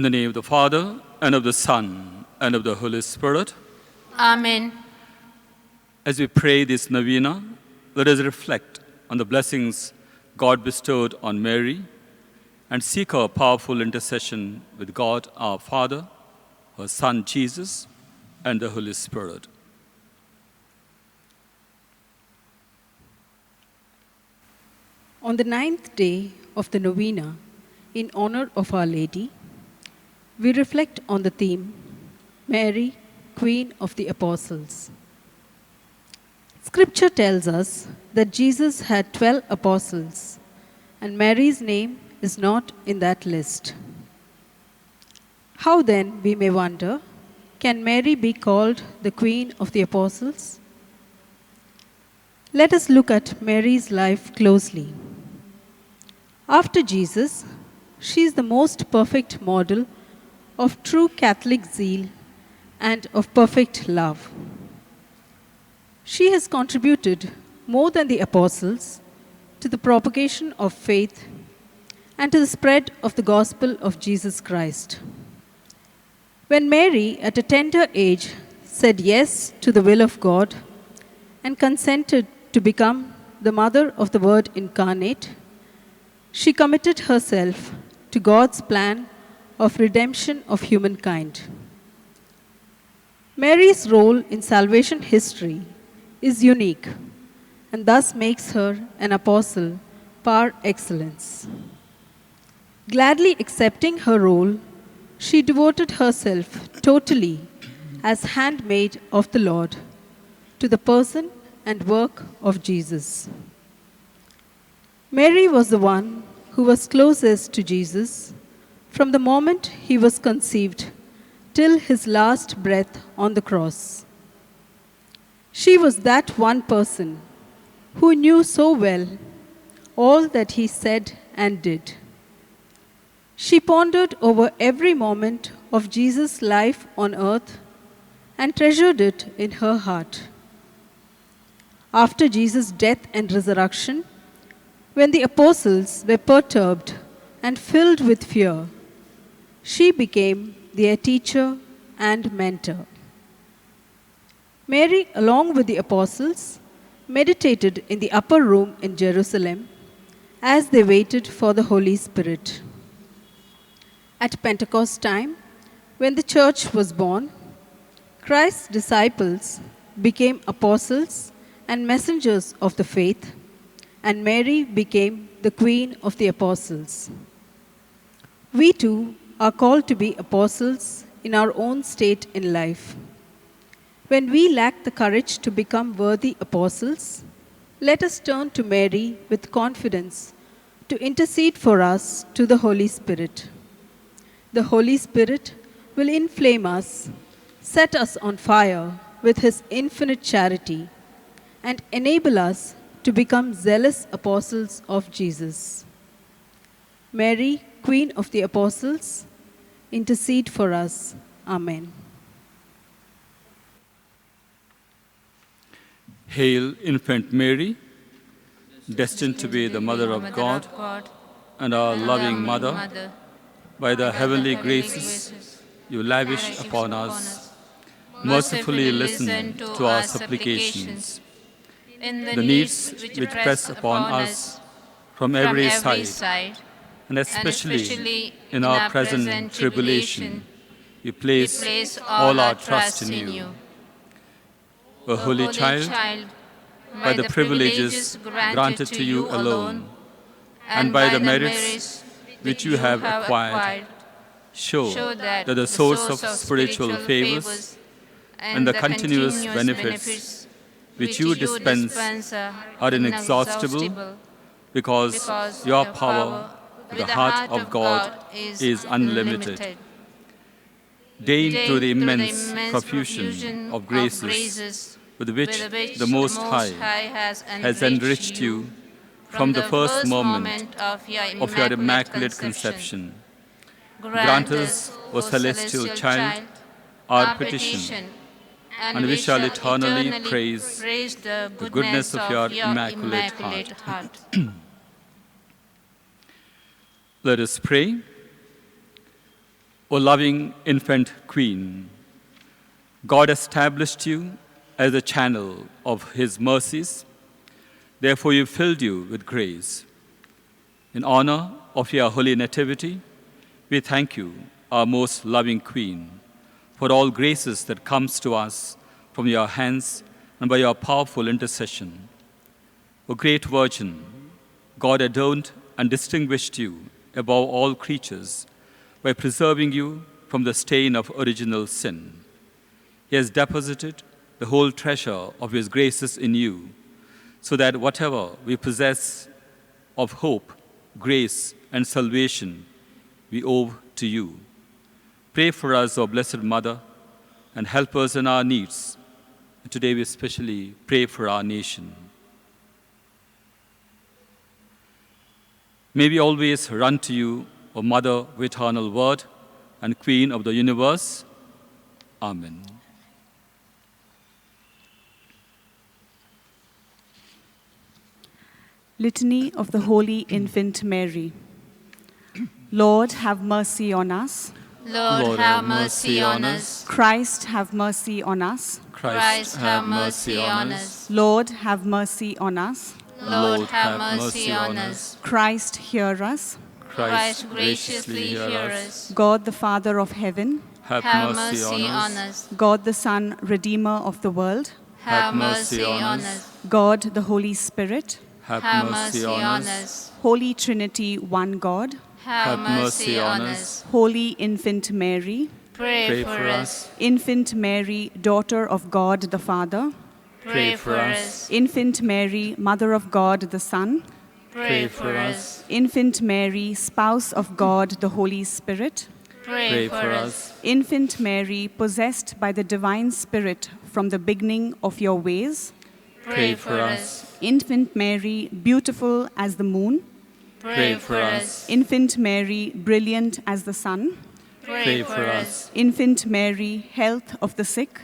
the name of the Father, and of the Son, and of the Holy Spirit. Amen. As we pray this novena, let us reflect on the blessings God bestowed on Mary and seek her powerful intercession with God our Father, her Son Jesus, and the Holy Spirit. On the 9th day of the novena, in honor of Our Lady, we reflect on the theme, Mary, Queen of the Apostles. Scripture tells us that Jesus had 12 apostles, and Mary's name is not in that list. How then, we may wonder, can Mary be called the Queen of the Apostles? Let us look at Mary's life closely. After Jesus, she is the most perfect model of true Catholic zeal and of perfect love. She has contributed more than the apostles to the propagation of faith and to the spread of the gospel of Jesus Christ. When Mary, at a tender age, said yes to the will of God and consented to become the mother of the Word incarnate, she committed herself to God's plan of redemption of humankind. Mary's role in salvation history is unique and thus makes her an apostle par excellence. Gladly accepting her role, she devoted herself totally as handmaid of the Lord to the person and work of Jesus. Mary was the one who was closest to Jesus from the moment he was conceived till his last breath on the cross. She was that one person who knew so well all that he said and did. She pondered over every moment of Jesus' life on earth and treasured it in her heart. After Jesus' death and resurrection, when the apostles were perturbed and filled with fear, she became their teacher and mentor. Mary, along with the apostles, meditated in the upper room in Jerusalem as they waited for the Holy Spirit. At Pentecost time, when the church was born, Christ's disciples became apostles and messengers of the faith, and Mary became the Queen of the Apostles. We too are called to be apostles in our own state in life. When we lack the courage to become worthy apostles, let us turn to Mary with confidence to intercede for us to the Holy Spirit. The Holy Spirit will inflame us, set us on fire with His infinite charity, and enable us to become zealous apostles of Jesus. Mary, Queen of the Apostles, intercede for us. Amen. Hail, infant Mary, destined to be the Mother of God and our loving Mother. By the heavenly graces you lavish upon us, mercifully listen to our supplications. The needs which press upon us from every side, and especially in our present tribulation, we place all our trust in you. O Holy Child, by the privileges granted to you alone, and by the merits which you have acquired, show that the source of spiritual favors and the continuous benefits which you dispense are inexhaustible, because your power, the heart of God, is unlimited. Deign through the immense profusion of graces with which the Most High has enriched you from the first moment of your Immaculate Conception. Grant us, O Celestial Child, our petition, and we shall eternally praise the goodness of your Immaculate Heart. Let us pray. O loving infant Queen, God established you as a channel of his mercies. Therefore, he filled you with grace. In honor of your holy nativity, we thank you, our most loving Queen, for all graces that comes to us from your hands and by your powerful intercession. O great Virgin, God adorned and distinguished you above all creatures by preserving you from the stain of original sin. He has deposited the whole treasure of his graces in you, so that whatever we possess of hope, grace, and salvation, we owe to you. Pray for us, O Blessed Mother, and help us in our needs. And today we especially pray for our nation. May we always run to you, O Mother of eternal Word and Queen of the universe. Amen. Litany of the Holy Infant Mary. Lord, have mercy on us. Lord, have mercy on us. Christ, have mercy on us. Christ, have mercy on us. Lord, have mercy on us. Lord, have mercy on us. Christ, hear us. Christ, graciously hear us. God, the Father of heaven, Have mercy on us. God, the Son, Redeemer of the world, Have mercy on us. God, the Holy Spirit, Have mercy on us. Holy Trinity, one God, Have mercy on us. Holy Infant Mary, Pray for us. Infant Mary, Daughter of God the Father, Pray for us. Infant Mary, Mother of God the Son, Pray for us. Infant Mary, Spouse of God the Holy Spirit, Pray for us. Infant Mary, possessed by the divine Spirit from the beginning of your ways, Pray for us. Infant Mary, beautiful as the moon, Pray for us. Infant Mary, brilliant as the sun, Pray for us. Infant Mary, health of the sick,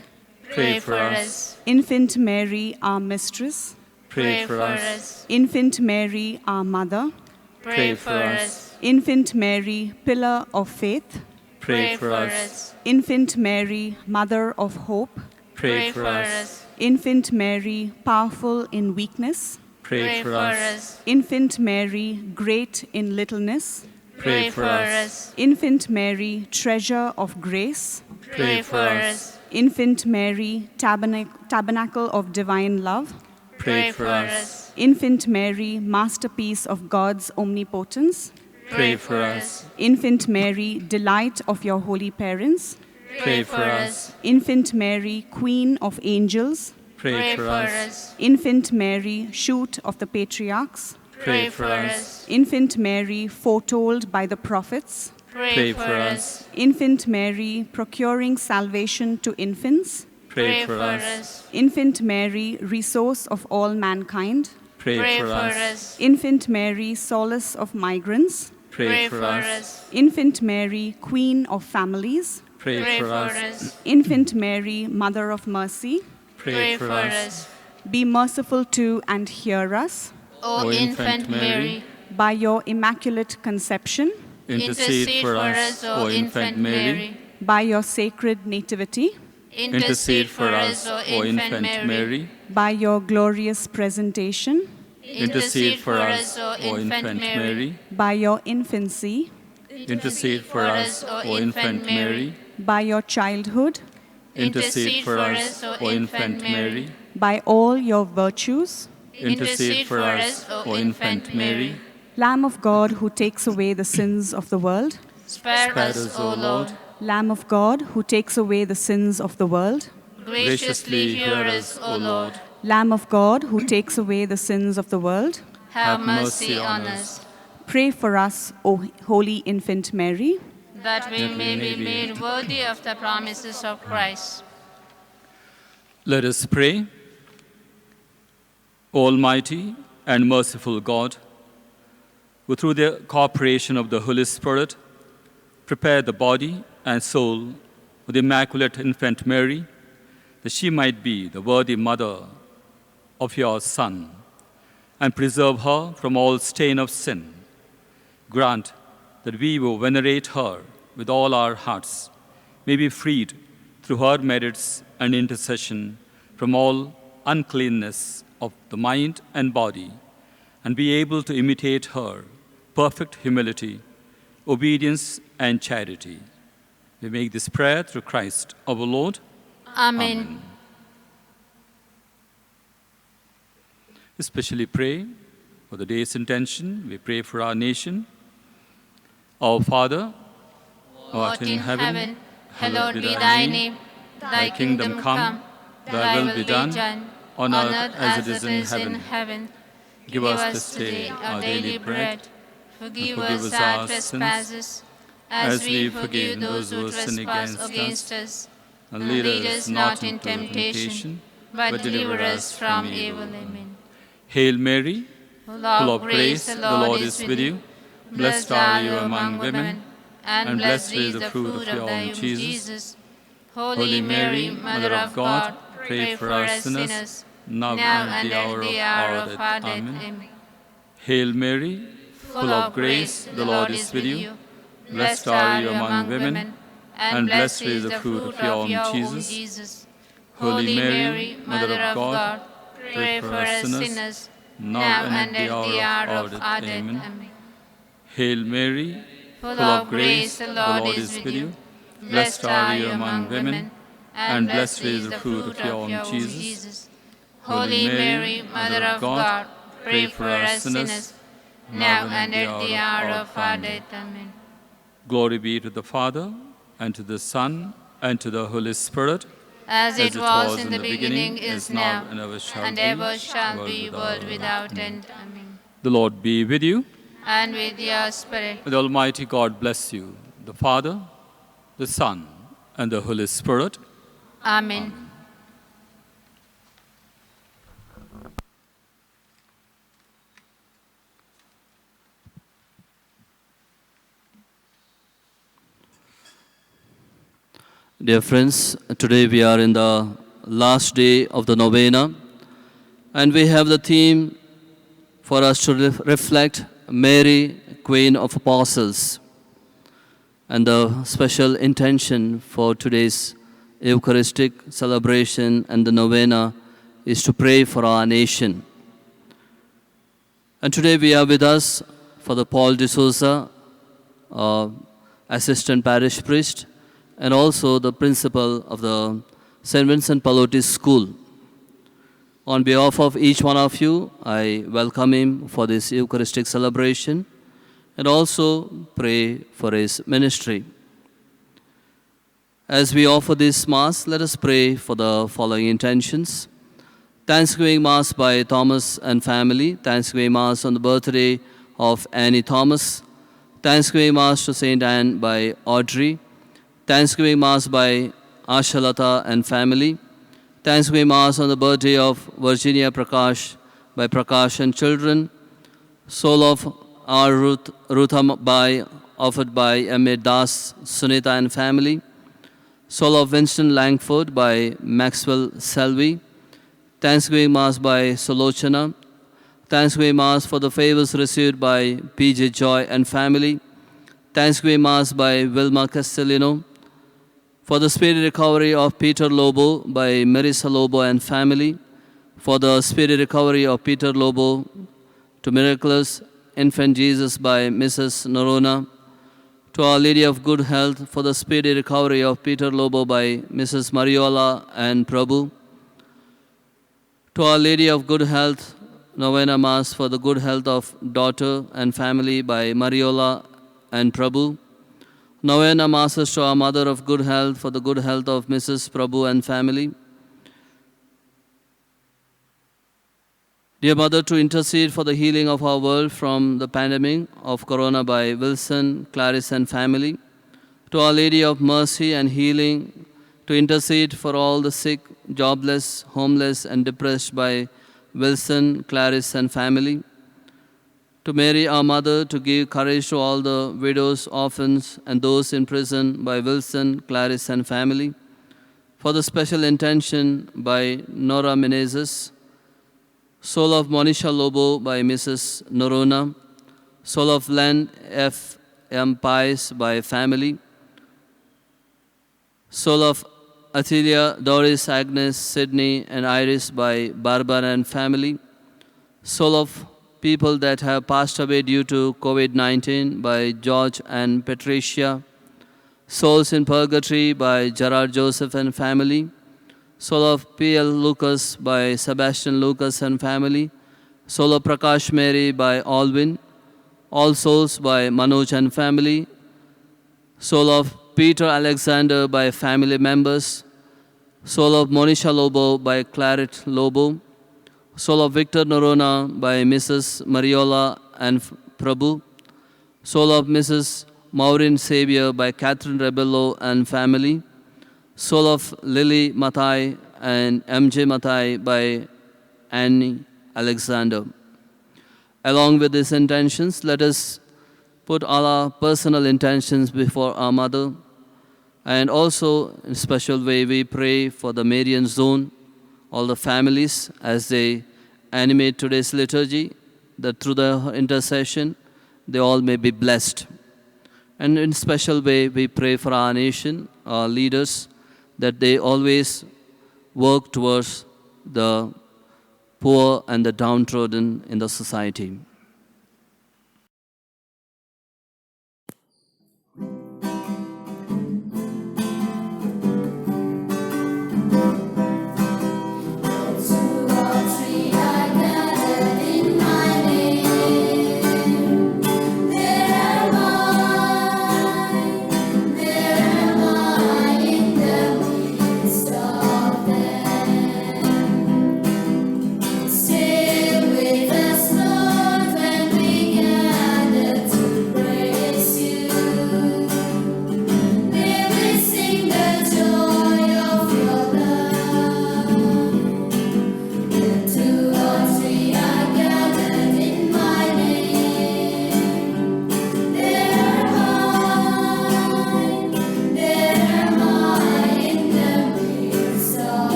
Pray for us. Infant Mary, our mistress, Pray for us. Infant Mary, our mother, Pray for us. Infant Mary, pillar of faith, Pray for us. Infant Mary, mother of hope, Pray for us. Infant Mary, powerful in weakness, Pray for us. Infant Mary, great in littleness, Pray for us. Infant Mary, treasure of grace, Pray for us. Infant Mary, tabernacle of divine love, Pray for us. Infant Mary, masterpiece of God's omnipotence, Pray for us. Infant Mary, delight of your holy parents, Pray for us. Infant Mary, queen of angels, Pray for us. Infant Mary, shoot of the patriarchs, Pray for us. Infant Mary, foretold by the prophets, Pray for us. Infant Mary, procuring salvation to infants, Pray for us. Infant Mary, resource of all mankind, Pray for us. Infant Mary, solace of migrants, Pray for us. Infant Mary, queen of families, Pray for us. Infant Mary, mother of mercy, Pray for us. be merciful to and hear us. O infant Mary, By your immaculate conception, intercede for us, O infant Mary. by your sacred nativity, Intercede for us, O infant Mary. by your glorious presentation, Intercede for us, O infant Mary. by your infancy, Intercede for us, O infant Mary. by your childhood, Intercede for us, O infant Mary. by all your virtues, Intercede for us, O infant Mary. Lamb of God who takes away the sins of the world, spare us, O Lord. Lamb of God who takes away the sins of the world, Graciously hear us, O Lord. Lamb of God who takes away the sins of the world, Have mercy on us, pray for us, O Holy Infant Mary. that we may be made worthy of the promises of Christ. Let us pray. Almighty and merciful God, who through the cooperation of the Holy Spirit prepared the body and soul of the Immaculate Infant Mary, that she might be the worthy mother of your Son, and preserve her from all stain of sin. Grant that we will venerate her with all our hearts, may be freed through her merits and intercession from all uncleanness of the mind and body, and be able to imitate her perfect humility, obedience, and charity. We make this prayer through Christ our Lord. Amen. Especially pray for the day's intention. We pray for our nation. Our Father, who art in heaven, hallowed be thy name. Thy kingdom come, thy will be done, on earth as it is in heaven. Give us this day our daily bread. Forgive us our trespasses, as we forgive those who trespass against us. And lead us not into temptation, but deliver us from evil. Amen. Hail Mary, Full full of grace, the Lord is with you. Blessed are you among women, and blessed is the fruit of your womb, Jesus. Holy Mary, Mother of God, pray for us sinners, now now and and at the hour of our death. Amen. Amen. Hail Mary, full of grace, the Lord is with you. Blessed are you among women, and blessed is the fruit of your womb, Jesus. Holy Mary, Mother of God, pray for us sinners, now and at the hour of our death. Amen. Hail Mary, Full of grace, the Lord is with you. Blessed are you among women, and blessed is the fruit of your womb, Jesus. Holy Mary, Mother of God, pray for us sinners, now and at the hour of our death. Amen. Glory be to the Father, and to the Son, and to the Holy Spirit, As it was in the beginning, is now, and ever shall be, world without end. Amen. The Lord be with you. And with your spirit. May the Almighty God bless you, the Father, the Son, and the Holy Spirit. Amen. Dear friends, today we are in the last day of the novena, and we have the theme for us to reflect Mary, Queen of Apostles. And the special intention for today's Eucharistic celebration and the novena is to pray for our nation. And today we are with us for the Paul de Souza, assistant parish priest, and also the principal of the St. Vincent Pallotti School. On behalf of each one of you, I welcome him for this Eucharistic celebration and also pray for his ministry. As we offer this Mass, let us pray for the following intentions. Thanksgiving Mass by Thomas and family. Thanksgiving Mass on the birthday of Annie Thomas. Thanksgiving Mass to St. Anne by Audrey. Thanksgiving Mass by Ashalata and family. Thanksgiving Mass on the birthday of Virginia Prakash by Prakash and children. Soul of our Rutham by offered by M.A. Das, Sunita and family. Soul of Winston Langford by Maxwell Selvi. Thanksgiving Mass by Solochana. Thanksgiving Mass for the favors received by P.J. Joy and family. Thanksgiving Mass by Wilma Castellino. For the speedy recovery of Peter Lobo by Marisa Lobo and family. For the speedy recovery of Peter Lobo to miraculous infant Jesus by Mrs. Norona. To Our Lady of Good Health for the speedy recovery of Peter Lobo by Mrs. Mariola and Prabhu. To Our Lady of Good Health, Novena Mass for the good health of daughter and family by Mariola and Prabhu. Novena Masses to Our Mother of Good Health for the good health of Mrs. Prabhu and family. Dear Mother, to intercede for the healing of our world from the pandemic of corona by Wilson, Clarice and family. To Our Lady of Mercy and Healing, to intercede for all the sick, jobless, homeless and depressed by Wilson, Clarice and family. To Mary, our Mother, to give courage to all the widows, orphans and those in prison by Wilson, Clarice and family. For the special intention by Nora Menezes. Soul of Monisha Lobo by Mrs. Norona. Soul of Len F. M. Pies by family. Soul of Athilia, Doris, Agnes, Sydney, and Iris by Barbara and family. Soul of people that have passed away due to COVID-19 by George and Patricia. Souls in Purgatory by Gerard Joseph and family. Soul of P.L. Lucas by Sebastian Lucas and family. Soul of Prakash Mary by Alvin. All Souls by Manoj and family. Soul of Peter Alexander by family members. Soul of Monisha Lobo by Claret Lobo. Soul of Victor Norona by Mrs. Mariola and Prabhu. Soul of Mrs. Maureen Xavier by Catherine Rebello and family. Soul of Lily Mathai and MJ Mathai by Annie Alexander. Along with these intentions, let us put all our personal intentions before our Mother. And also, in a special way, we pray for the Marian Zone, all the families as they animate today's liturgy, that through the intercession, they all may be blessed. And in a special way, we pray for our nation, our leaders, that they always work towards the poor and the downtrodden in the society.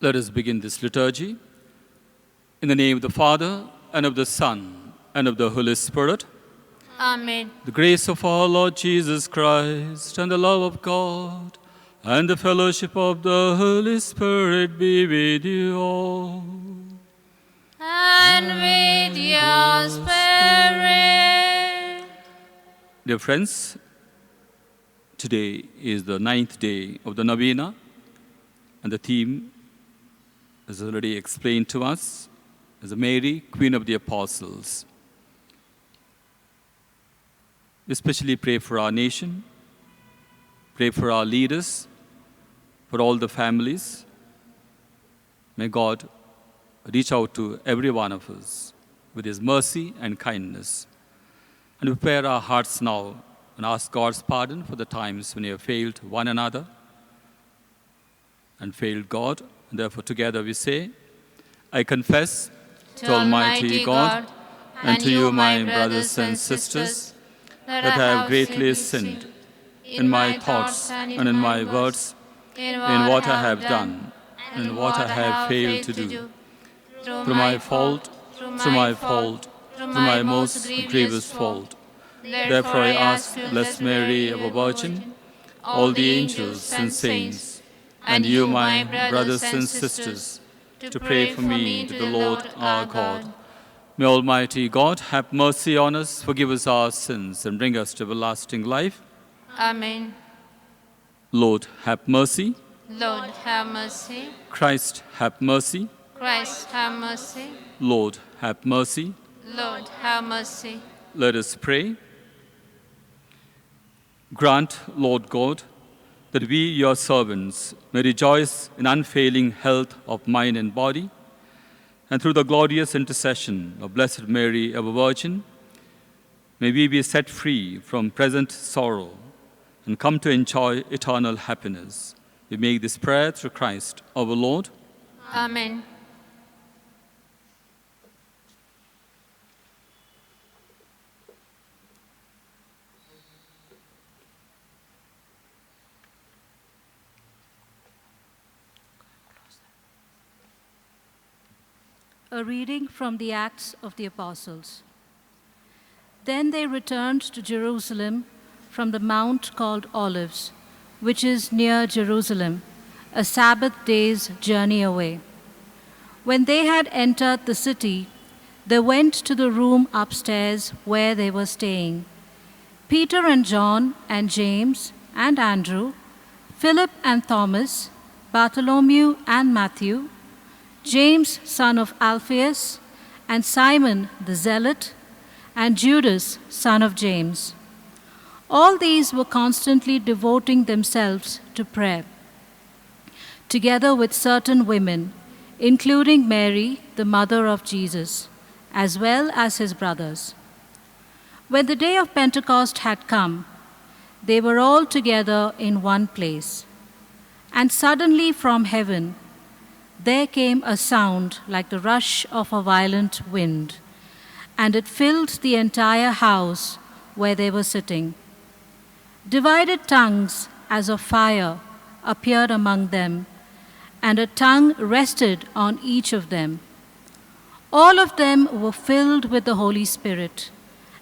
Let us begin this liturgy. In the name of the Father, and of the Son, and of the Holy Spirit. Amen. The grace of our Lord Jesus Christ, and the love of God, and the fellowship of the Holy Spirit be with you all. And with your spirit. Dear friends, today is the 9th day of the novena, and the theme is already explained to us as Mary, Queen of the Apostles. We especially pray for our nation, pray for our leaders, for all the families. May God reach out to every one of us with His mercy and kindness. And we prepare our hearts now and ask God's pardon for the times when we have failed one another and failed God. And therefore, together we say, I confess to Almighty God and to you, my brothers and sisters, that I have greatly sinned in my thoughts and in my words, in what I have done and in what I have failed to do. Through my fault, through my most grievous fault. Therefore I ask Blessed Mary, our Virgin, all the angels and saints, and you, my brothers and sisters, to pray for me to the Lord our God. May Almighty God have mercy on us, forgive us our sins, and bring us to everlasting life. Amen. Lord, have mercy. Lord, have mercy. Christ, have mercy. Christ, have mercy. Lord, have mercy. Lord, have mercy. Let us pray. Grant, Lord God, that we, your servants, may rejoice in unfailing health of mind and body, and through the glorious intercession of Blessed Mary, our Virgin, May we be set free from present sorrow and come to enjoy eternal happiness. We make this prayer through Christ our Lord. Amen. A reading from the Acts of the Apostles. Then they returned to Jerusalem from the mount called Olives, which is near Jerusalem, a Sabbath day's journey away. When they had entered the city, they went to the room upstairs where they were staying. Peter and John and James and Andrew, Philip and Thomas, Bartholomew and Matthew, James, son of Alphaeus, and Simon the Zealot, and Judas, son of James. All these were constantly devoting themselves to prayer, together with certain women, including Mary, the mother of Jesus, as well as his brothers. When the day of Pentecost had come, they were all together in one place. And suddenly from heaven, there came a sound like the rush of a violent wind, and it filled the entire house where they were sitting. Divided tongues as of fire appeared among them, and a tongue rested on each of them. All of them were filled with the Holy Spirit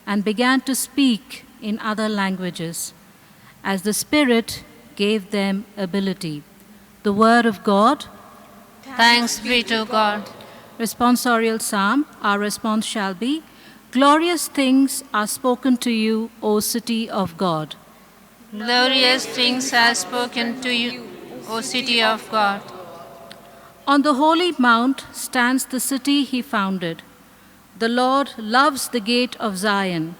and began to speak in other languages, as the Spirit gave them ability. The Word of God. Thanks be to God. Responsorial Psalm. Our response shall be, Glorious things are spoken to you, O city of God. Glorious things are spoken to you, O city of God. On the holy mount stands the city he founded. The Lord loves the gate of Zion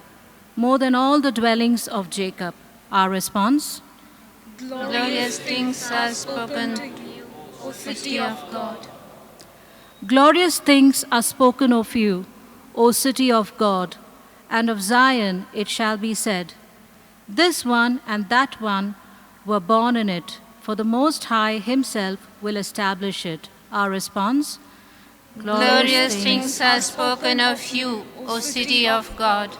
more than all the dwellings of Jacob. Our response? Glorious things are spoken to you, O city of God. Glorious things are spoken of you, O city of God, and of Zion it shall be said, This one and that one were born in it, for the Most High himself will establish it. Our response? Glorious things are spoken of you, O city of God.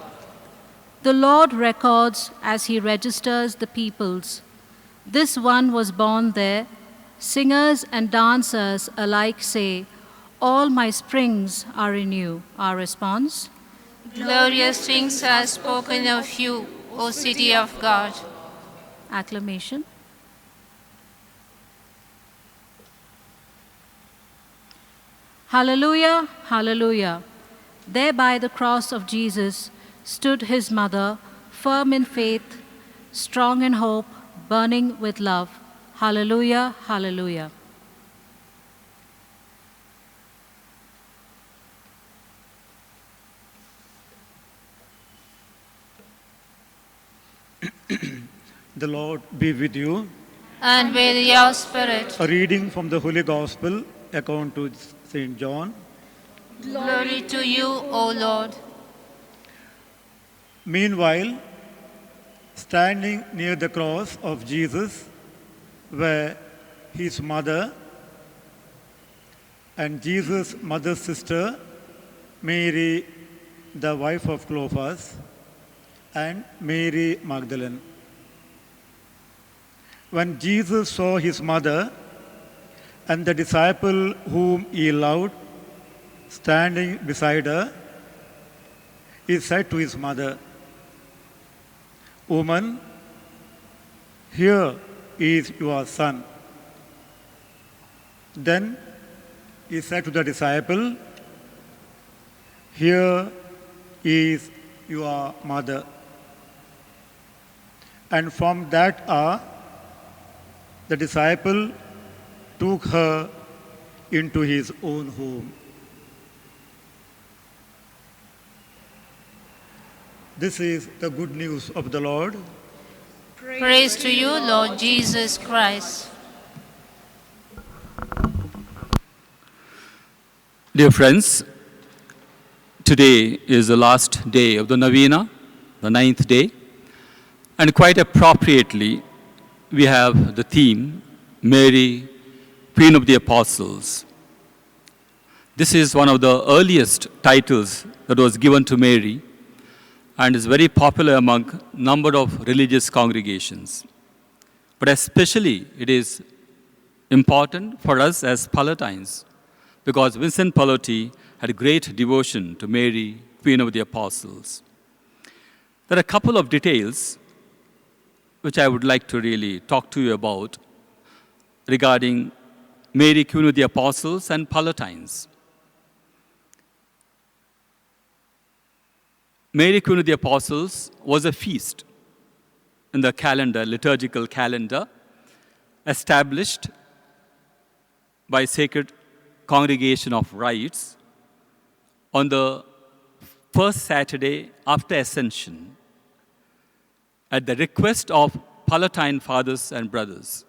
The Lord records as he registers the peoples. This one was born there. Singers and dancers alike say, All my springs are in you. Our response? Glorious things are spoken of you, O city of God. Acclamation. Hallelujah, hallelujah. There by the cross of Jesus stood his mother, firm in faith, strong in hope, burning with love. Hallelujah, hallelujah. The Lord be with you. And with your spirit. A reading from the Holy Gospel according to St. John. Glory to you, O Lord. Meanwhile, standing near the cross of Jesus were his mother and Jesus' mother's sister, Mary, the wife of Clopas, and Mary Magdalene. When Jesus saw his mother and the disciple whom he loved standing beside her, he said to his mother, Woman, here is your son. Then he said to the disciple, Here is your mother. And from that hour, the disciple took her into his own home. This is the good news of the Lord. Praise to you, Lord Jesus Christ. Dear friends, today is the last day of the Novena the 9th day. And quite appropriately, we have the theme, Mary, Queen of the Apostles. This is one of the earliest titles that was given to Mary and is very popular among a number of religious congregations. But especially it is important for us as Palatines because Vincent Pallotti had great devotion to Mary, Queen of the Apostles. There are a couple of details which I would like to really talk to you about regarding Mary, Queen of the Apostles and Palatines. Mary, Queen of the Apostles was a feast in the calendar, liturgical calendar, established by Sacred Congregation of Rites on the first Saturday after Ascension at the request of Palatine fathers and brothers.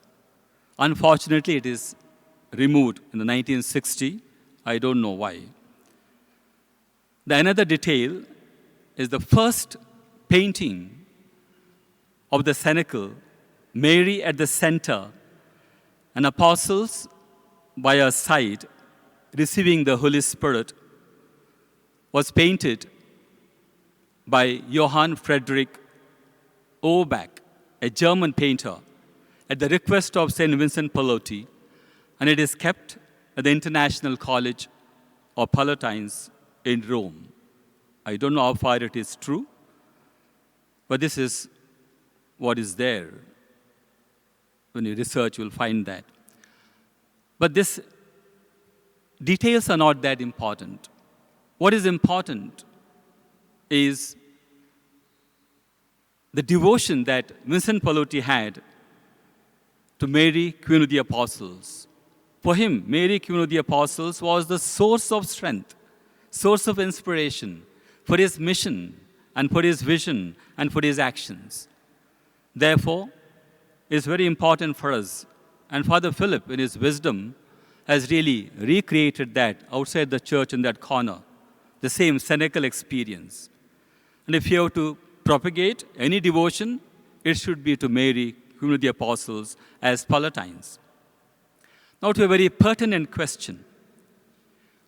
Unfortunately, it is removed in the 1960. I don't know why. Another detail is the first painting of the cenacle, Mary at the center, and apostles by her side, receiving the Holy Spirit, was painted by Johann Friedrich Orbach, a German painter, at the request of St. Vincent Pallotti, and it is kept at the International College of Palatines in Rome. I don't know how far it is true, but this is what is there. When you research, you'll find that. But these details are not that important. What is important is the devotion that Vincent Pallotti had to Mary, Queen of the Apostles. For him, Mary, Queen of the Apostles was the source of strength, source of inspiration for his mission and for his vision and for his actions. Therefore, it's very important for us. And Father Philip, in his wisdom, has really recreated that outside the church in that corner, the same cenacle experience. And if you have to propagate any devotion, it should be to Mary, Queen of the Apostles, as Palatines. Now to a very pertinent question.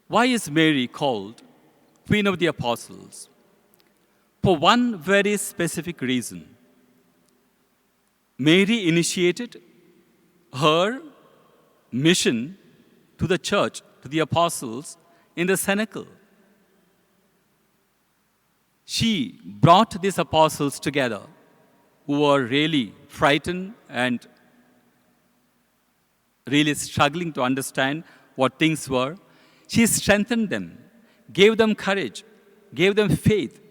Why is Mary called Queen of the Apostles? For one very specific reason. Mary initiated her mission to the church, to the apostles, in the cenacle. She brought these apostles together who were really frightened and really struggling to understand what things were. She strengthened them, gave them courage, gave them faith,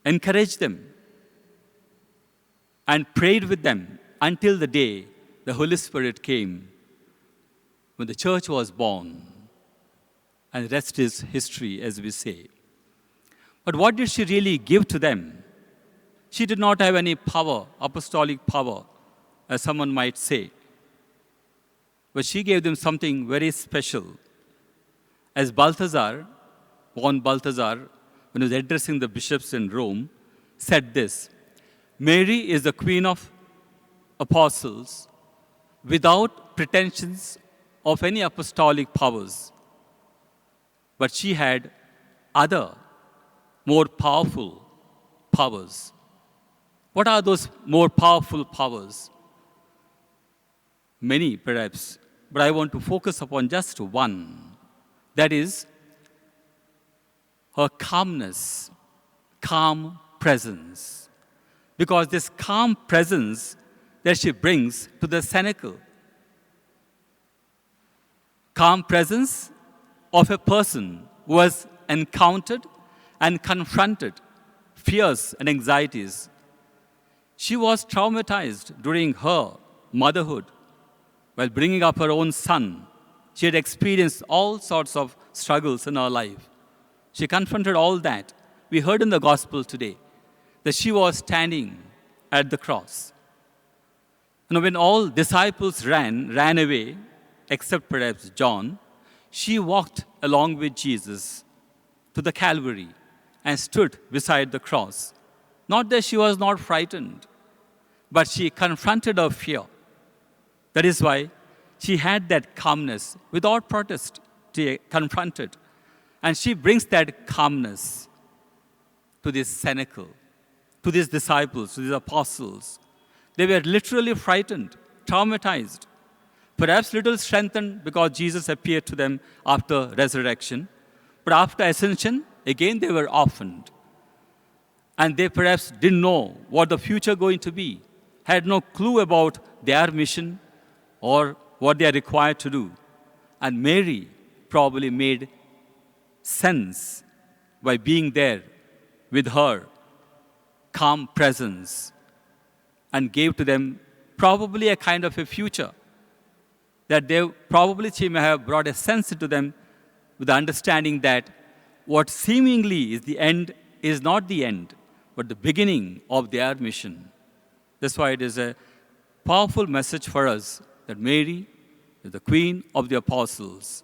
encouraged them, and prayed with them until the day the Holy Spirit came, when the church was born. And the rest is history, as we say. But what did she really give to them? She did not have any power, apostolic power, as someone might say. But she gave them something very special. As Balthazar, born Balthazar, when he was addressing the bishops in Rome, said this: Mary is the queen of apostles without pretensions of any apostolic powers. But she had other, more powerful powers. What are those more powerful powers? Many, perhaps, but I want to focus upon just one. That is her calmness, calm presence. Because this calm presence that she brings to the cenacle, calm presence of a person who has encountered and confronted fears and anxieties. She was traumatized during her motherhood while bringing up her own son. She had experienced all sorts of struggles in her life. She confronted all that. We heard in the gospel today that she was standing at the cross. When all disciples ran away, except perhaps John, she walked along with Jesus to the Calvary and stood beside the cross Not that she was not frightened, but she confronted her fear. That is why she had that calmness without protest. She confronted. And she brings that calmness to this cenacle, to these disciples, to these apostles. They were literally frightened, traumatized, perhaps little strengthened because Jesus appeared to them after resurrection. But after ascension, again they were orphaned. And they perhaps didn't know what the future going to be, had no clue about their mission or what they are required to do. And Mary probably made sense by being there with her calm presence and gave to them probably a kind of a future that she may have brought a sense into them with the understanding that what seemingly is the end is not the end, but the beginning of their mission. That's why it is a powerful message for us that Mary is the Queen of the Apostles.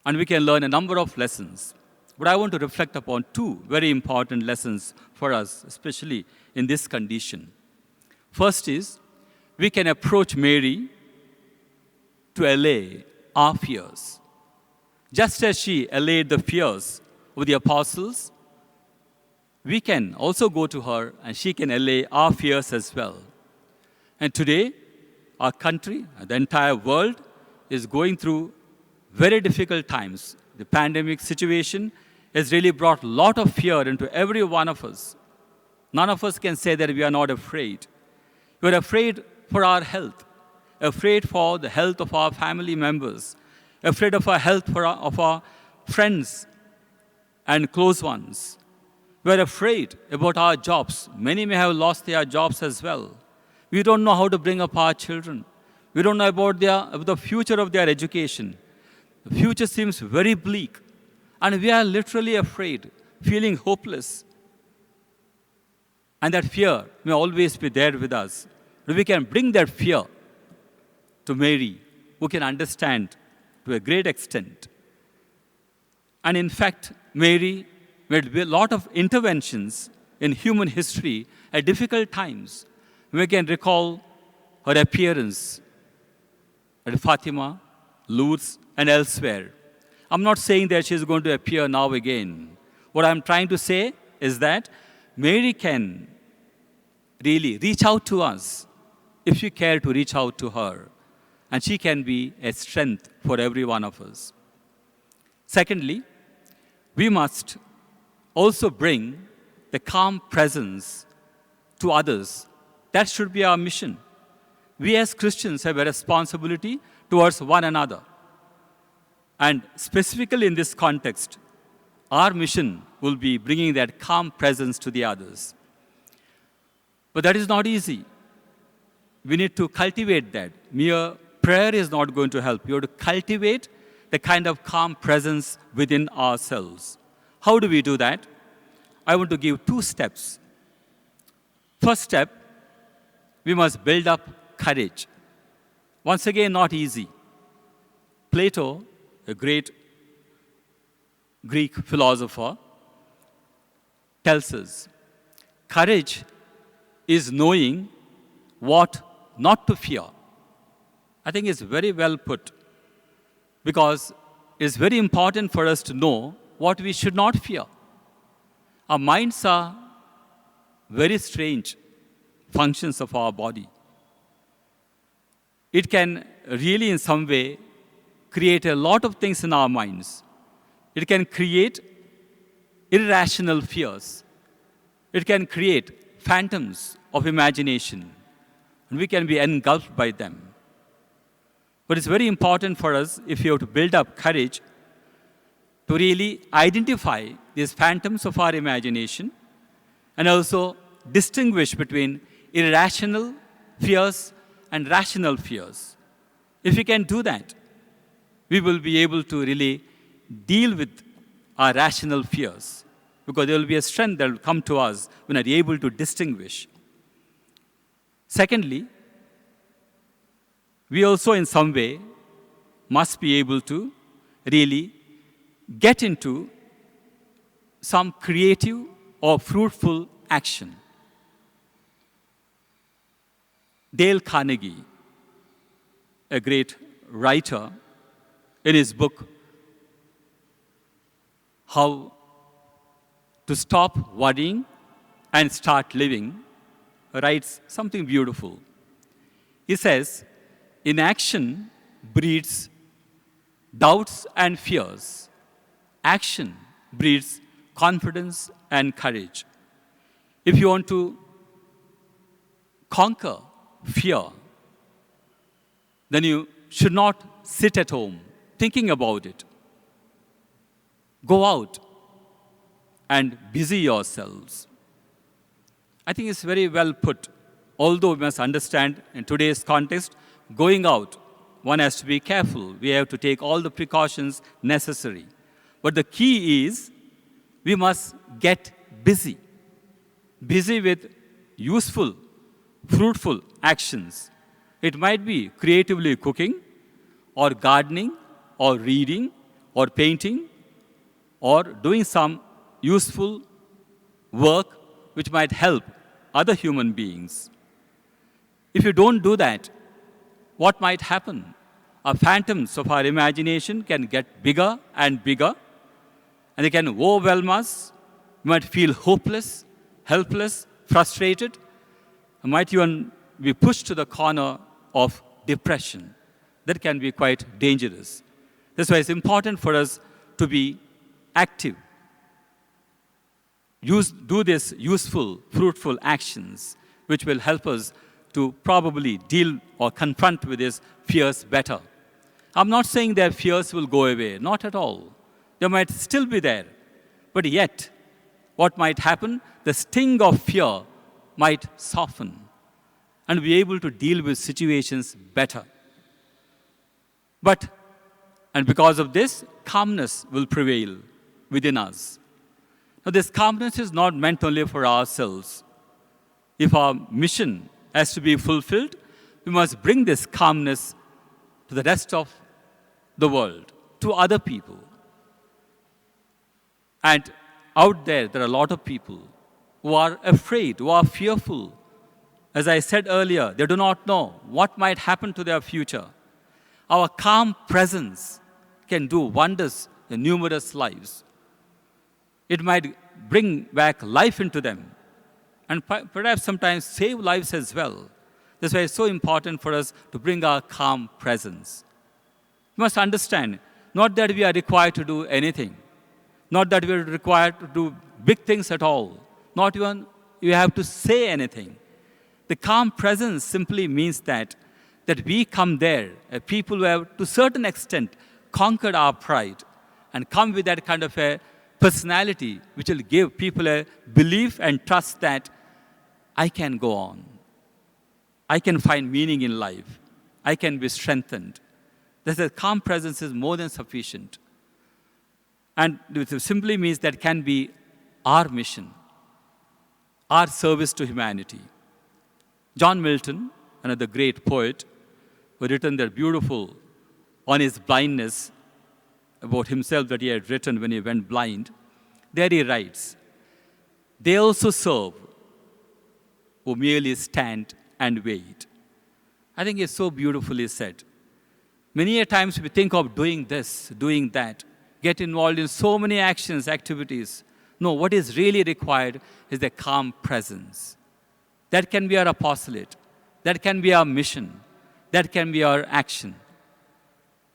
And we can learn a number of lessons. But I want to reflect upon two very important lessons for us, especially in this condition. First is, we can approach Mary to allay our fears. Just as she allayed the fears of the apostles, we can also go to her and she can allay our fears as well. And today, our country, the entire world, is going through very difficult times. The pandemic situation has really brought a lot of fear into every one of us. None of us can say that we are not afraid. We are afraid for our health, afraid for the health of our family members, afraid of our health of our friends and close ones. We are afraid about our jobs. Many may have lost their jobs as well. We don't know how to bring up our children. We don't know about the future of their education. The future seems very bleak. And we are literally afraid, feeling hopeless. And that fear may always be there with us. But we can bring that fear to Mary, who can understand to a great extent. And in fact, Mary made a lot of interventions in human history at difficult times. We can recall her appearance at Fatima, Lourdes, and elsewhere. I'm not saying that she's going to appear now again. What I'm trying to say is that Mary can really reach out to us if we care to reach out to her. And she can be a strength for every one of us. Secondly, we must also bring the calm presence to others. That should be our mission. We as Christians have a responsibility towards one another. And specifically in this context, our mission will be bringing that calm presence to the others. But that is not easy. We need to cultivate that. Mere prayer is not going to help. You have to cultivate the kind of calm presence within ourselves. How do we do that? I want to give 2 steps. First step, we must build up courage. Once again, not easy. Plato, a great Greek philosopher, tells us courage is knowing what not to fear. I think it's very well put, because it's very important for us to know what we should not fear. Our minds are very strange functions of our body. It can really in some way create a lot of things in our minds. It can create irrational fears. It can create phantoms of imagination, and we can be engulfed by them. But it's very important for us, if you have to build up courage, to really identify these phantoms of our imagination and also distinguish between irrational fears and rational fears. If we can do that, we will be able to really deal with our rational fears, because there will be a strength that will come to us when we are able to distinguish. Secondly, we also in some way must be able to really get into some creative or fruitful action. Dale Carnegie, a great writer, in his book, How to Stop Worrying and Start Living, writes something beautiful. He says, inaction breeds doubts and fears. Action breeds confidence and courage. If you want to conquer fear, then you should not sit at home thinking about it. Go out and busy yourselves. I think it's very well put. Although we must understand in today's context, going out, one has to be careful. We have to take all the precautions necessary. But the key is we must get busy. Busy with useful, fruitful actions. It might be creatively cooking, or gardening, or reading, or painting, or doing some useful work which might help other human beings. If you don't do that, what might happen? Our phantoms of our imagination can get bigger and bigger, and they can overwhelm us. We might feel hopeless, helpless, frustrated, and might even be pushed to the corner of depression. That can be quite dangerous. That's why it's important for us to be active. Do these useful, fruitful actions, which will help us to probably deal or confront with these fears better. I'm not saying their fears will go away, not at all. They might still be there. But yet, what might happen? The sting of fear might soften and be able to deal with situations better. And because of this, calmness will prevail within us. Now, this calmness is not meant only for ourselves. If our mission has to be fulfilled, we must bring this calmness to the rest of the world, to other people. And out there are a lot of people who are afraid, who are fearful. As I said earlier, they do not know what might happen to their future. Our calm presence can do wonders in numerous lives. It might bring back life into them and perhaps sometimes save lives as well. That's why it's so important for us to bring our calm presence. We must understand, not that we are required to do anything, not that we are required to do big things at all, not even you have to say anything. The calm presence simply means that we come there, a people who have to a certain extent conquered our pride and come with that kind of a personality which will give people a belief and trust that I can go on. I can find meaning in life. I can be strengthened. This calm presence is more than sufficient. And it simply means that can be our mission, our service to humanity. John Milton, another great poet, who written that beautiful on his blindness about himself that he had written when he went blind. There he writes, they also serve who merely stand and wait. I think it's so beautifully said. Many a times we think of doing this, doing that, get involved in so many actions, activities. No, what is really required is the calm presence. That can be our apostolate. That can be our mission. That can be our action.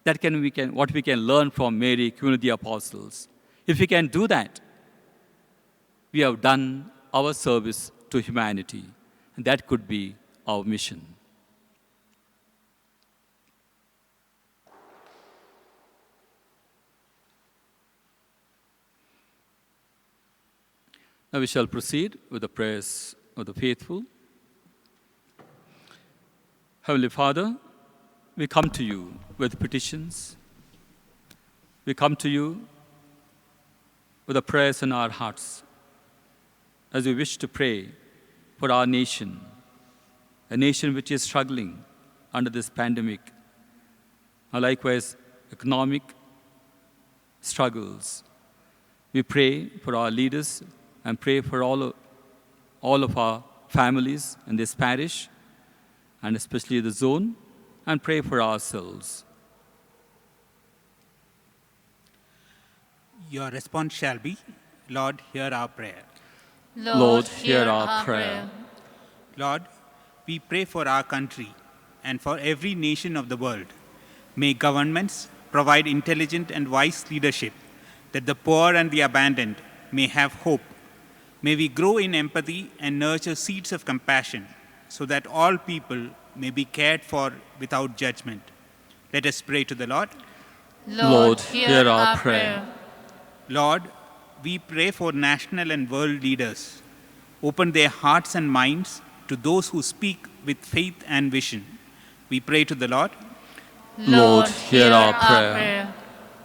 That can what we can learn from Mary, Queen of the Apostles. If we can do that, we have done our service to humanity. And that could be our mission. Now we shall proceed with the prayers of the faithful. Heavenly Father, we come to you with petitions. We come to you with the prayers in our hearts as we wish to pray for our nation, a nation which is struggling under this pandemic, and likewise economic struggles. We pray for our leaders and pray for all all of our families in this parish, and especially the zone, and pray for ourselves. Your response shall be, Lord, hear our prayer. Lord, hear our prayer. Lord, we pray for our country and for every nation of the world. May governments provide intelligent and wise leadership that the poor and the abandoned may have hope. May we grow in empathy and nurture seeds of compassion so that all people may be cared for without judgment. Let us pray to the Lord. Lord, hear our prayer. Lord, we pray for national and world leaders. Open their hearts and minds to those who speak with faith and vision. We pray to the Lord. Lord, hear our prayer.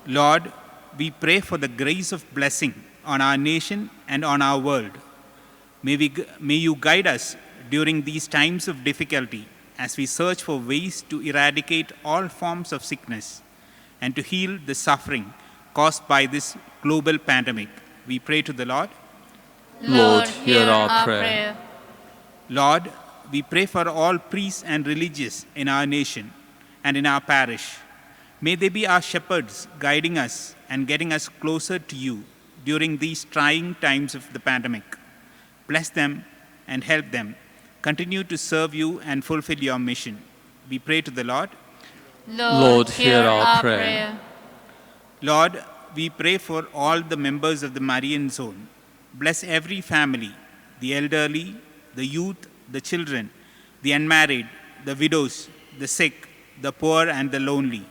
Lord, we pray for the grace of blessing on our nation and on our world. May you guide us during these times of difficulty as we search for ways to eradicate all forms of sickness and to heal the suffering caused by this global pandemic. We pray to the Lord. Lord, hear our prayer. Lord, we pray for all priests and religious in our nation and in our parish. May they be our shepherds, guiding us and getting us closer to you during these trying times of the pandemic. Bless them and help them continue to serve you and fulfill your mission. We pray to the Lord. Lord, hear our prayer. Lord, we pray for all the members of the Marian Zone. Bless every family, the elderly, the youth, the children, the unmarried, the widows, the sick, the poor, and the lonely.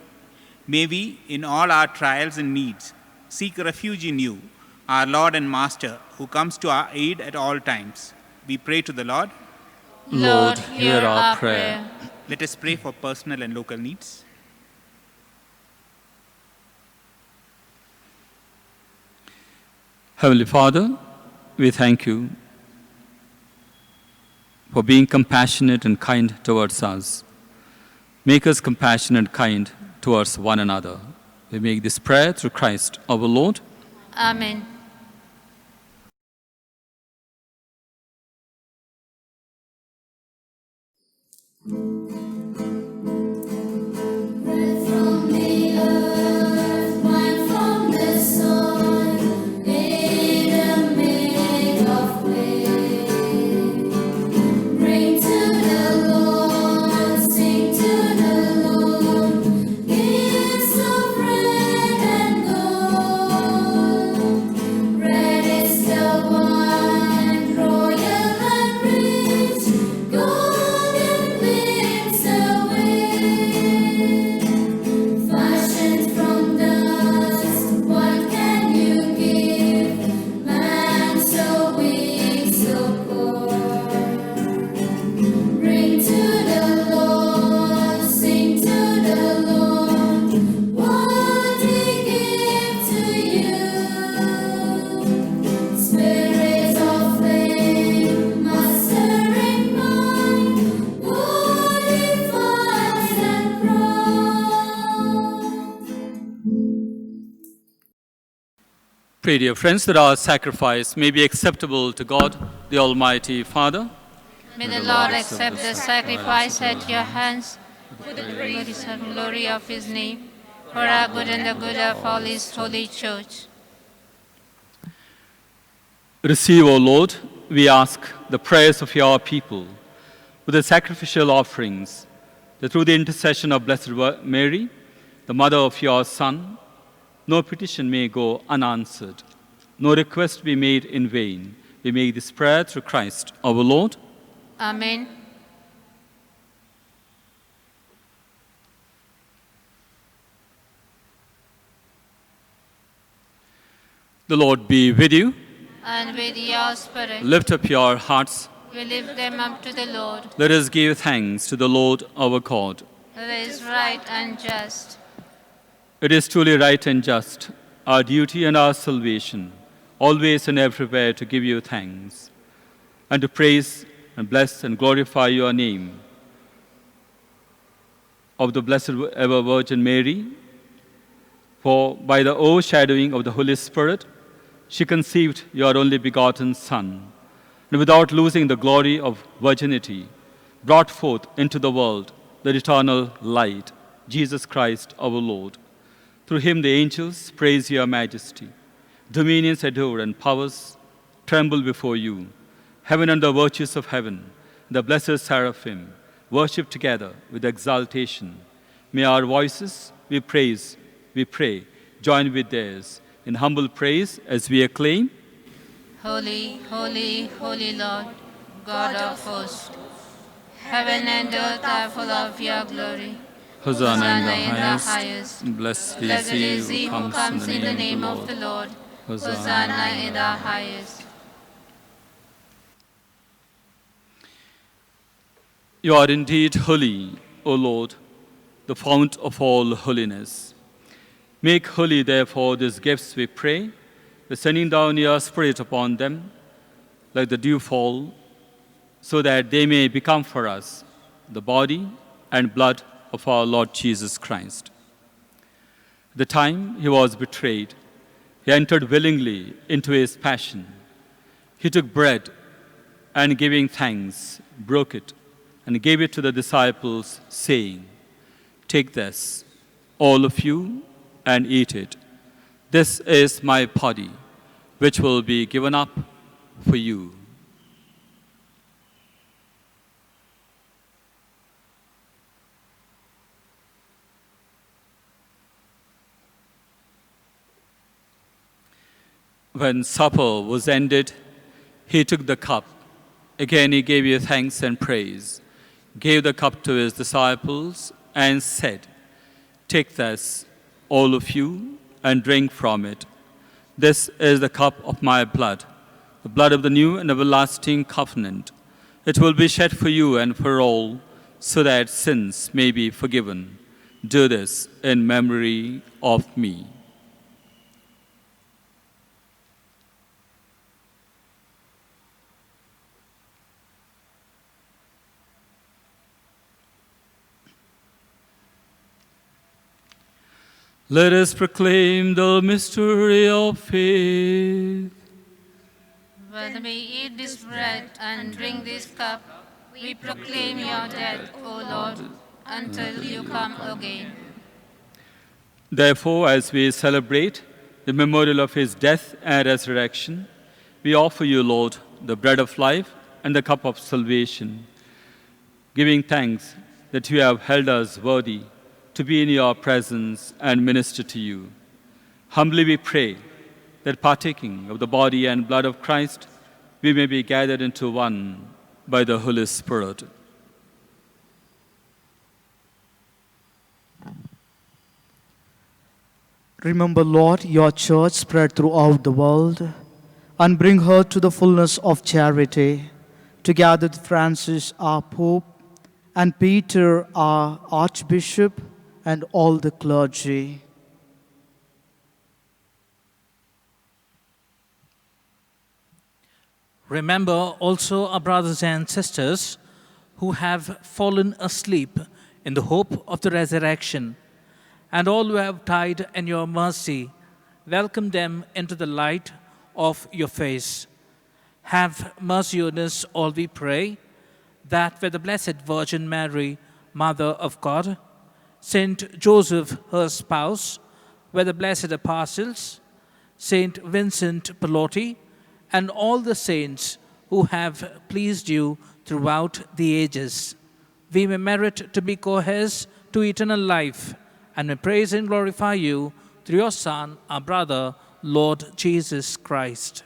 May we, in all our trials and needs, seek refuge in you, our Lord and Master, who comes to our aid at all times. We pray to the Lord. Lord, hear our prayer. Let us pray for personal and local needs. Heavenly Father, we thank you for being compassionate and kind towards us. Make us compassionate and kind towards one another. We make this prayer through Christ our Lord. Amen. Pray, dear friends, that our sacrifice may be acceptable to God, the Almighty Father. May the Lord accept the sacrifice at your hands for the praise and glory of his name, for our good and the good of all his holy church. Receive, O Lord, we ask, the prayers of your people with the sacrificial offerings, that through the intercession of Blessed Mary, the mother of your Son, no petition may go unanswered, no request be made in vain. We make this prayer through Christ our Lord. Amen. The Lord be with you. And with your spirit, Lift up your hearts. we lift them up to the Lord. Let us give thanks to the Lord our God. That is right and just. It is truly right and just, our duty and our salvation, always and everywhere to give you thanks, and to praise and bless and glorify your name of the Blessed Ever Virgin Mary. For by the overshadowing of the Holy Spirit, she conceived your only begotten Son, and without losing the glory of virginity, brought forth into the world the eternal light, Jesus Christ our Lord. Through him the angels praise your majesty. Dominions adore and powers tremble before you. Heaven and the virtues of heaven, the blessed seraphim, worship together with exaltation. May our voices, we pray, join with theirs in humble praise as we acclaim. Holy, holy, holy Lord, God of hosts, heaven and earth are full of your glory. Hosanna in the highest. Blessed is he who comes in the name of the Lord. Hosanna in the highest. You are indeed holy, O Lord, the fount of all holiness. Make holy, therefore, these gifts, we pray, by sending down your Spirit upon them, like the dewfall, so that they may become for us the body and blood of our Lord Jesus Christ. At the time he was betrayed, he entered willingly into his passion. He took bread and, giving thanks, broke it and gave it to the disciples, saying, "Take this, all of you, and eat it. This is my body, which will be given up for you." When supper was ended, he took the cup. Again he gave you thanks and praise, gave the cup to his disciples, and said, "Take this, all of you, and drink from it. This is the cup of my blood, the blood of the new and everlasting covenant. It will be shed for you and for all, so that sins may be forgiven. Do this in memory of me." Let us proclaim the mystery of faith. When we eat this bread and drink this cup, we proclaim your death, O Lord, until you come again. Therefore, as we celebrate the memorial of his death and resurrection, we offer you, Lord, the bread of life and the cup of salvation, giving thanks that you have held us worthy to be in your presence and minister to you. Humbly we pray that, partaking of the body and blood of Christ, we may be gathered into one by the Holy Spirit. Remember, Lord, your church spread throughout the world, and bring her to the fullness of charity, together with Francis, our Pope, and Peter, our Archbishop, and all the clergy. Remember also our brothers and sisters who have fallen asleep in the hope of the resurrection, and all who have died in your mercy. Welcome them into the light of your face. Have mercy on us, all we pray, that with the Blessed Virgin Mary, Mother of God, Saint Joseph, her spouse, with the blessed apostles, Saint Vincent Pallotti, and all the saints who have pleased you throughout the ages, we may merit to be co-heirs to eternal life, and may praise and glorify you through your Son, our brother, Lord Jesus Christ.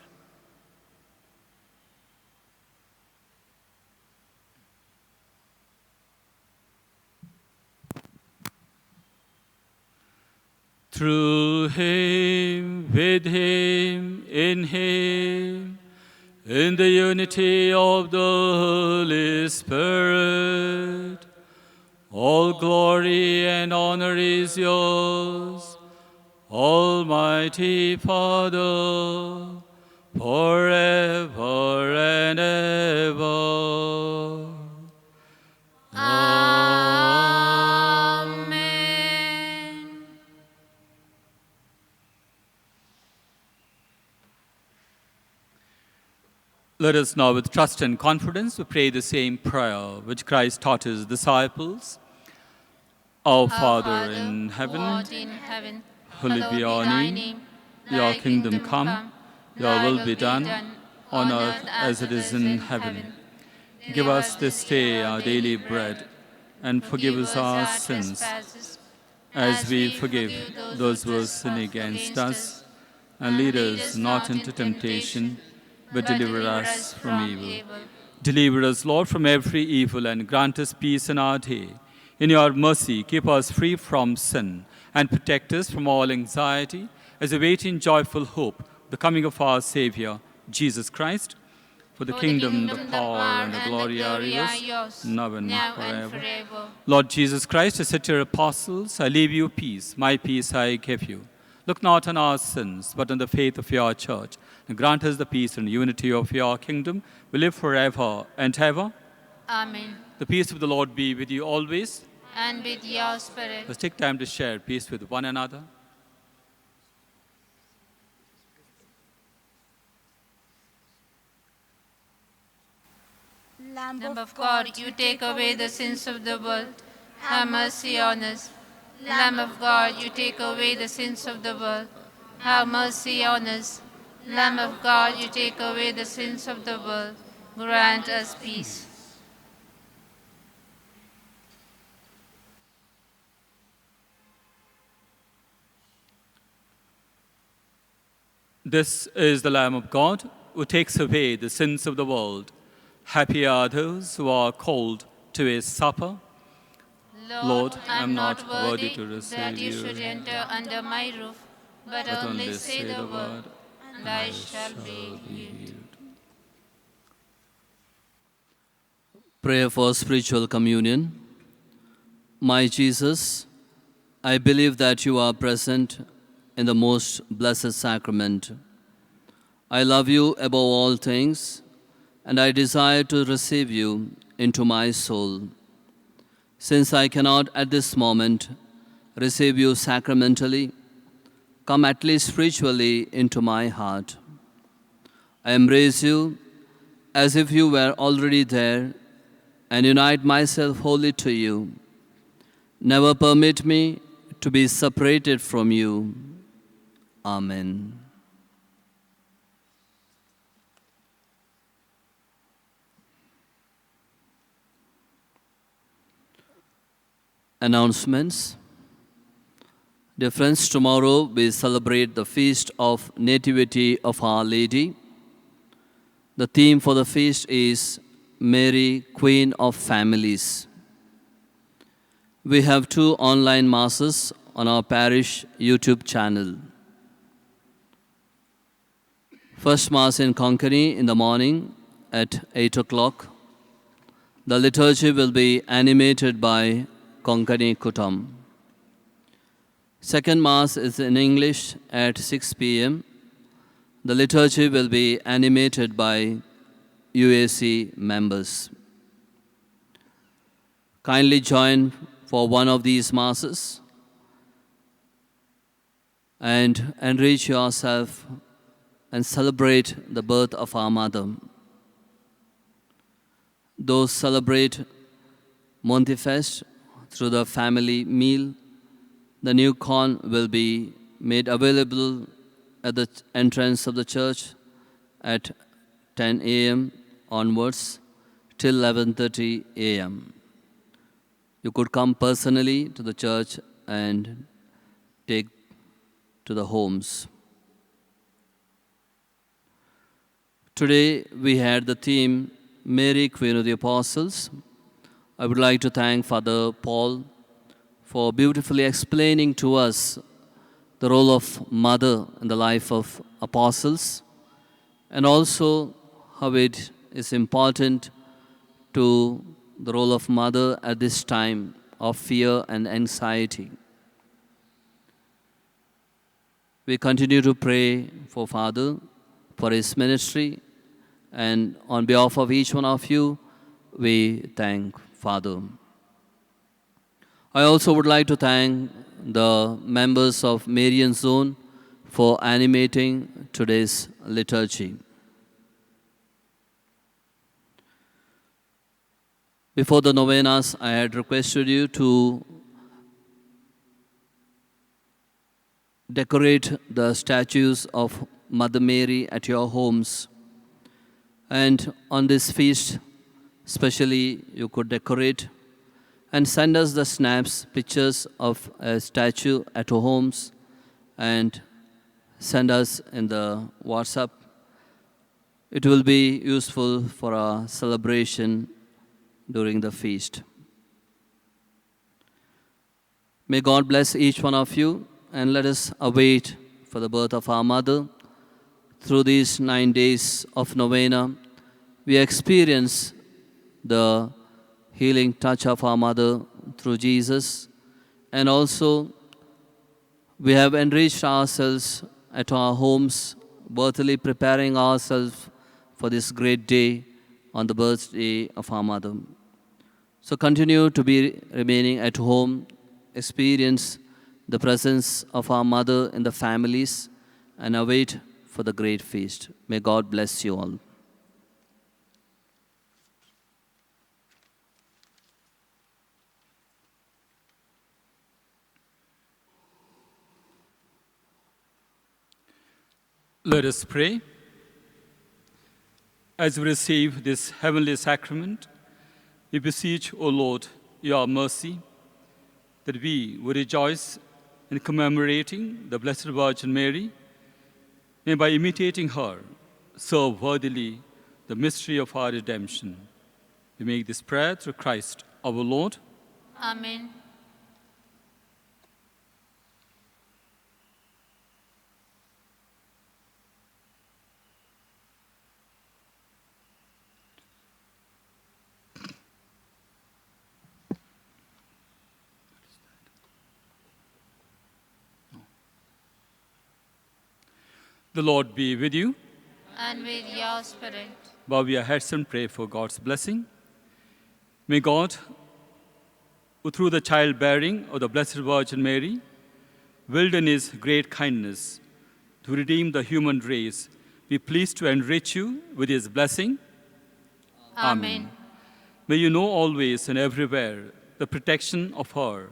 Through him, with him, in the unity of the Holy Spirit, all glory and honor is yours, Almighty Father, forever and ever. Amen. Let us now, with trust and confidence, pray the same prayer which Christ taught his disciples. Our Father in heaven, hallowed be your name. Your kingdom come, your will be done, on earth as it is in heaven. Give us this day our daily bread, and forgive us our sins, as we forgive those who sin against us. And lead us not into temptation, but deliver us from evil. Deliver us, Lord, from every evil, and grant us peace in our day. In your mercy, keep us free from sin, and protect us from all anxiety, as we wait in joyful hope the coming of our Savior, Jesus Christ. For the kingdom, the power, and the glory are yours, now and forever. Lord Jesus Christ, you said to your apostles, I leave you peace, my peace I give you. Look not on our sins, but on the faith of your church, and grant us the peace and unity of your kingdom. We live forever and ever. Amen. The peace of the Lord be with you always. And with your spirit. Let's take time to share peace with one another. Lamb of God, you take away the sins of the world. Have mercy on us. Lamb of God, you take away the sins of the world. Have mercy on us. Lamb of God, you take away the sins of the world. Grant us peace. This is the Lamb of God who takes away the sins of the world. Happy are those who are called to his supper. Lord, I am not worthy to receive that you you, should enter under my roof, but only say the word, and I shall be healed. Prayer for spiritual communion. My Jesus, I believe that you are present in the most blessed sacrament. I love you above all things, and I desire to receive you into my soul. Since I cannot at this moment receive you sacramentally, come at least spiritually into my heart. I embrace you as if you were already there and unite myself wholly to you. Never permit me to be separated from you. Amen. Announcements. Dear friends, tomorrow we celebrate the feast of Nativity of Our Lady. The theme for the feast is Mary, Queen of Families. We have 2 online masses on our parish YouTube channel. First Mass in Konkani in the morning at 8 o'clock. The liturgy will be animated by Konkani Kutam. Second Mass is in English at 6 p.m. The liturgy will be animated by UAC members. Kindly join for one of these Masses and enrich yourself and celebrate the birth of our Mother. Those celebrate Montifest through the family meal. The new corn will be made available at the entrance of the church at 10 a.m. onwards till 11:30 a.m. You could come personally to the church and take to the homes. Today we had the theme Mary, Queen of the Apostles. I would like to thank Father Paul for beautifully explaining to us the role of mother in the life of apostles, and also how it is important to the role of mother at this time of fear and anxiety. We continue to pray for Father, for his ministry, and on behalf of each one of you, we thank Father. I also would like to thank the members of Marian Zone for animating today's liturgy. Before the novenas, I had requested you to decorate the statues of Mother Mary at your homes. And on this feast, especially, you could decorate and send us the snaps, pictures of a statue at your homes, and send us in the WhatsApp. It will be useful for our celebration during the feast. May God bless each one of you, and let us await for the birth of our mother. Through these 9 days of novena, we experience the healing touch of our mother through Jesus, and also we have enriched ourselves at our homes, worthily preparing ourselves for this great day on the birthday of our mother. So continue to be remaining at home, experience the presence of our mother in the families, and await for the great feast. May God bless you all. Let us pray. As we receive this heavenly sacrament, we beseech, O Lord, your mercy, that we would rejoice in commemorating the Blessed Virgin Mary, may by imitating her serve worthily the mystery of our redemption. We make this prayer through Christ our Lord. Amen. The Lord be with you. And with your spirit. Bow your heads and pray for God's blessing. May God, who through the childbearing of the Blessed Virgin Mary, willed in his great kindness to redeem the human race, be pleased to enrich you with his blessing. Amen. May you know always and everywhere the protection of her,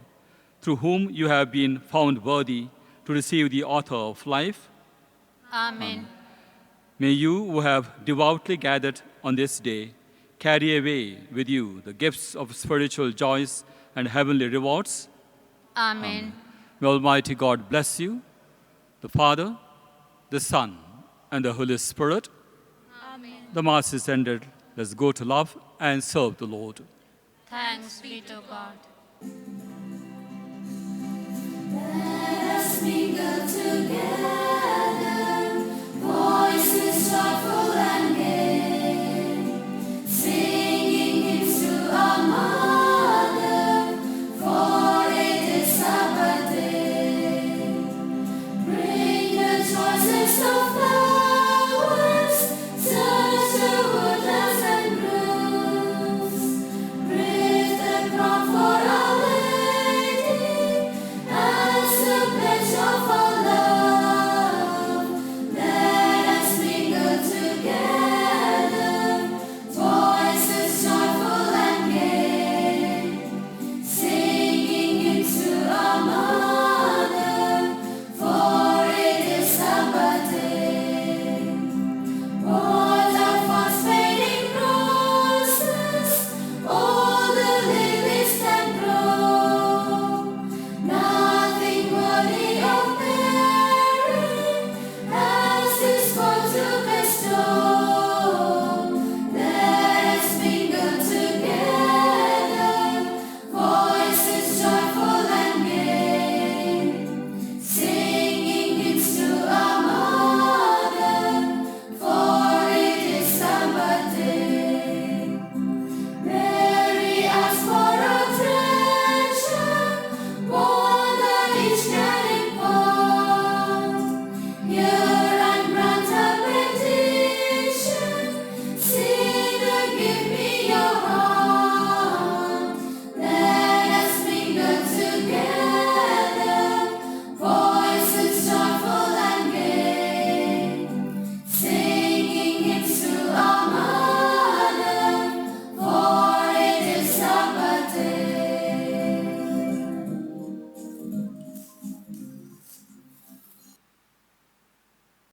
through whom you have been found worthy to receive the author of life. Amen. May you, who have devoutly gathered on this day, carry away with you the gifts of spiritual joys and heavenly rewards. Amen. May Almighty God bless you, the Father, the Son, and the Holy Spirit. Amen. The Mass is ended. Let's go to love and serve the Lord. Thanks be to God. Let us mingle together.